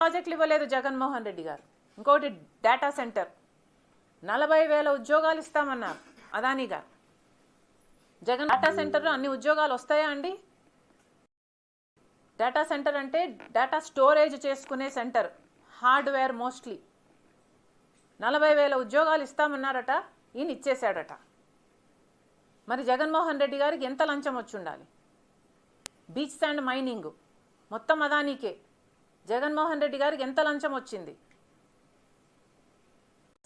ప్రాజెక్టులు ఇవ్వలేదు జగన్మోహన్ రెడ్డి గారు. ఇంకోటి డేటా సెంటర్ 40,000 ఉద్యోగాలు ఇస్తామన్నారు అదానీ గారు. జగన్ డేటా సెంటర్లో అన్ని ఉద్యోగాలు వస్తాయా అండి? డేటా సెంటర్ అంటే డేటా స్టోరేజ్ చేసుకునే సెంటర్, హార్డ్వేర్ మోస్ట్లీ. 40,000 ఉద్యోగాలు ఇస్తామన్నారట, ఈయన ఇచ్చేశాడట. మరి జగన్మోహన్ రెడ్డి గారికి ఎంత లంచం వచ్చి ఉండాలి? బీచ్ శాండ్ మైనింగ్ మొత్తం అదానీకే. జగన్మోహన్ రెడ్డి గారికి ఎంత లంచం వచ్చింది?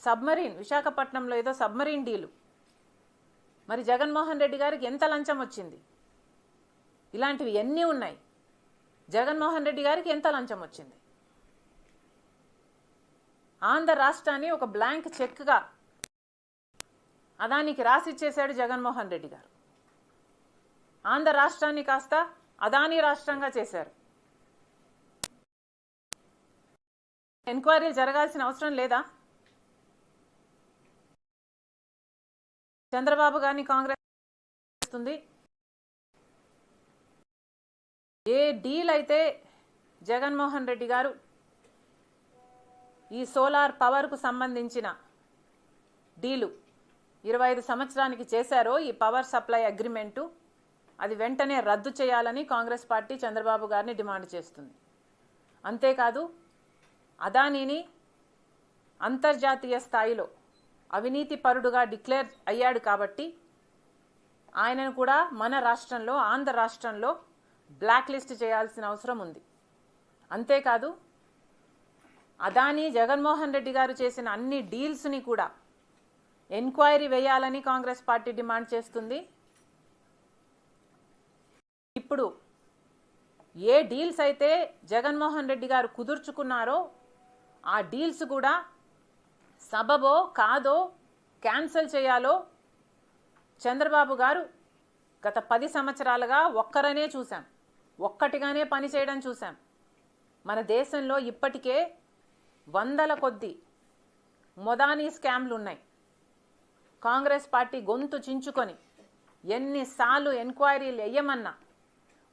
సబ్మరీన్, విశాఖపట్నంలో ఏదో సబ్మరీన్ డీలు, మరి జగన్మోహన్ రెడ్డి గారికి ఎంత లంచం వచ్చింది? ఇలాంటివి ఎన్ని ఉన్నాయి. జగన్మోహన్ రెడ్డి గారికి ఎంత లంచం వచ్చింది? ఆంధ్ర రాష్ట్రాన్ని ఒక బ్లాంక్ చెక్గా అదానికి రాసిచ్చేశాడు జగన్మోహన్ రెడ్డి గారు. ఆంధ్ర రాష్ట్రాన్ని కాస్త అదానీ రాష్ట్రంగా చేశారు. ఎంక్వైరీలు జరగాల్సిన అవసరం లేదా? చంద్రబాబు గారిని కాంగ్రెస్ చేస్తుంది. ఏ డీల్ అయితే జగన్మోహన్ రెడ్డి గారు ఈ సోలార్ పవర్కు సంబంధించిన డీలు 25 సంవత్సరానికి చేశారో, ఈ పవర్ సప్లై అగ్రిమెంటు, అది వెంటనే రద్దు చేయాలని కాంగ్రెస్ పార్టీ చంద్రబాబు గారిని డిమాండ్ చేస్తుంది. అంతేకాదు, అదానీని అంతర్జాతీయ స్థాయిలో అవినీతి పరుడుగా డిక్లేర్ అయ్యాడు కాబట్టి ఆయనను కూడా మన రాష్ట్రంలో, ఆంధ్ర రాష్ట్రంలో బ్లాక్ లిస్ట్ చేయాల్సిన అవసరం ఉంది. అంతేకాదు, అదానీ జగన్మోహన్ రెడ్డి గారు చేసిన అన్ని డీల్స్ని కూడా ఎంక్వైరీ వేయాలని కాంగ్రెస్ పార్టీ డిమాండ్ చేస్తుంది. ఇప్పుడు ఏ డీల్స్ అయితే జగన్మోహన్ రెడ్డి గారు కుదుర్చుకున్నారో ఆ డీల్స్ కూడా సబబో కాదో క్యాన్సిల్ చేయాలో చంద్రబాబు గారు గత 10 సంవత్సరాలుగా ఒక్కరనే చూశాం, ఒక్కటిగానే పనిచేయడం చూశాం. మన దేశంలో ఇప్పటికే 100ల కొద్దీ మొదానీ స్కామ్లు ఉన్నాయి. కాంగ్రెస్ పార్టీ గొంతు చించుకొని ఎన్నిసార్లు ఎంక్వైరీలు వేయమన్నా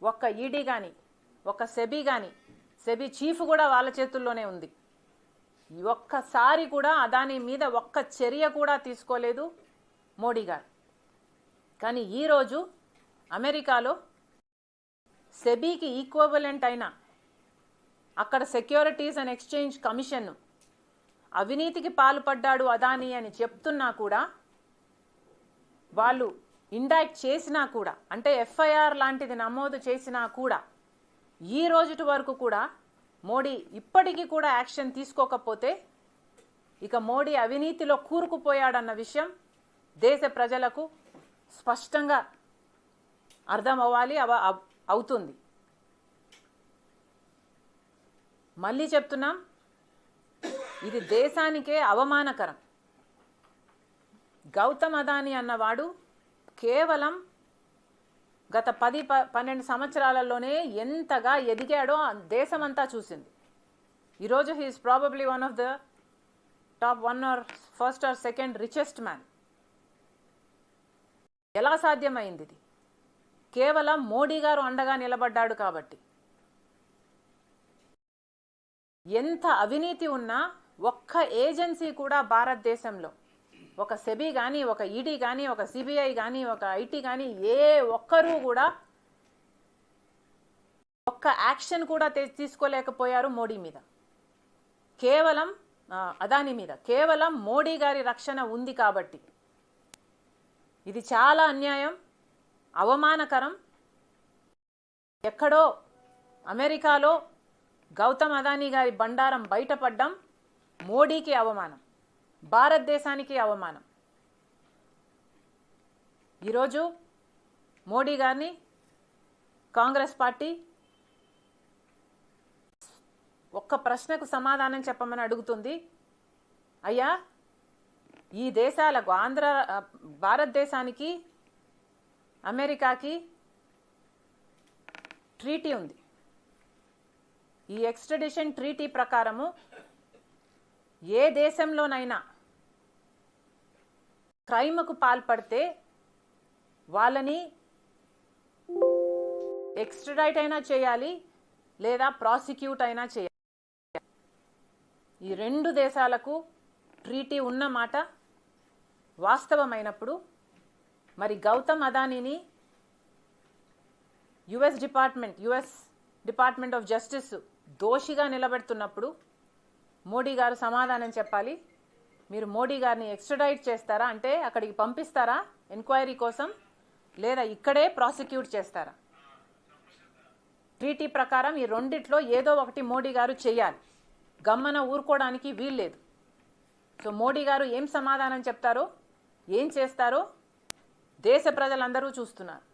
ఒక్క ఈడీ కానీ, ఒక సెబీ కానీ, సెబీ చీఫ్ కూడా వాళ్ళ చేతుల్లోనే ఉంది. ఒక్కసారి కూడా అదానీ మీద ఒక్క చర్య కూడా తీసుకోలేదు మోడీ గారు. కానీ ఈరోజు అమెరికాలో సెబీకి ఈక్వలెంట్ అయిన అక్కడ సెక్యూరిటీస్ అండ్ ఎక్స్చేంజ్ కమిషన్ అవినీతికి పాల్పడ్డాడు అదానీ అని చెప్తున్నా కూడా, వాళ్ళు ఇండైక్ట్ చేసినా కూడా, అంటే ఎఫ్ఐఆర్ లాంటిది నమోదు చేసినా కూడా, ఈ రోజుటి వరకు కూడా మోడీ ఇప్పటికీ కూడా యాక్షన్ తీసుకోకపోతే ఇక మోడీ అవినీతిలో కూరుకుపోయాడన్న విషయం దేశ ప్రజలకు స్పష్టంగా అర్థం అవ్వాలి, అవుతుంది. మళ్ళీ చెప్తున్నాం, ఇది దేశానికే అవమానకరం. గౌతమ్ అదానీ అన్నవాడు కేవలం గత 10-12 సంవత్సరాలలోనే ఎంతగా ఎదిగాడో దేశమంతా చూసింది. ఈరోజు he's probably one of the top 1 or 1st or 2nd richest man. ఎలా సాధ్యమైంది ఇది? కేవలం మోడీ గారు అండగా నిలబడ్డాడు కాబట్టి. ఎంత అవినీతి ఉన్నా ఒక్క ఏజెన్సీ కూడా భారతదేశంలో, ఒక సెబీ కానీ, ఒక ఈడీ కానీ, ఒక సిబిఐ కానీ, ఒక ఐటీ కానీ, ఏ ఒక్కరూ కూడా ఒక్క యాక్షన్ కూడా తీసుకోలేకపోయారు మోడీ మీద, కేవలం అదానీ మీద. కేవలం మోడీ గారి రక్షణ ఉంది కాబట్టి. ఇది చాలా అన్యాయం, అవమానకరం. ఎక్కడో అమెరికాలో గౌతమ్ అదానీ గారి బండారం బయటపడ్డం మోడీకి అవమానం, భారతదేశానికి అవమానం. ఈరోజు మోడీ గారిని కాంగ్రెస్ పార్టీ ఒక్క ప్రశ్నకు సమాధానం చెప్పమని అడుగుతుంది. అయ్యా, ఈ దేశాలకు, భారతదేశానికి అమెరికాకి ట్రీటీ ఉంది. ఈ ఎక్స్ట్రడిషన్ ట్రీటీ ప్రకారము ఏ దేశంలోనైనా క్రైమ్కు పాల్పడితే వాళ్ళని ఎక్స్ట్రడైట్ అయినా చేయాలి, లేదా ప్రాసిక్యూట్ అయినా చేయాలి. ఈ రెండు దేశాలకు ట్రీటీ ఉన్న మాట వాస్తవమైనప్పుడు మరి గౌతమ్ అదానీని యుఎస్ డిపార్ట్మెంట్ ఆఫ్ జస్టిస్ దోషిగా నిలబెడుతున్నప్పుడు మోడీ గారు సమాధానం చెప్పాలి. మీరు మోడీ గారిని ఎక్స్ట్రాడైట్ చేస్తారా, అంటే అక్కడికి పంపిస్తారా ఎంక్వైరీ కోసం, లేదా ఇక్కడే ప్రాసిక్యూట్ చేస్తారా? ట్రీటీ ప్రకారం ఈ రెండిట్లో ఏదో ఒకటి మోడీ గారు చేయాలి. గమ్మన ఊరుకోవడానికి వీల్లేదు. సో మోడీ గారు ఏం సమాధానం చెప్తారో, ఏం చేస్తారో దేశ ప్రజలందరూ చూస్తున్నారు.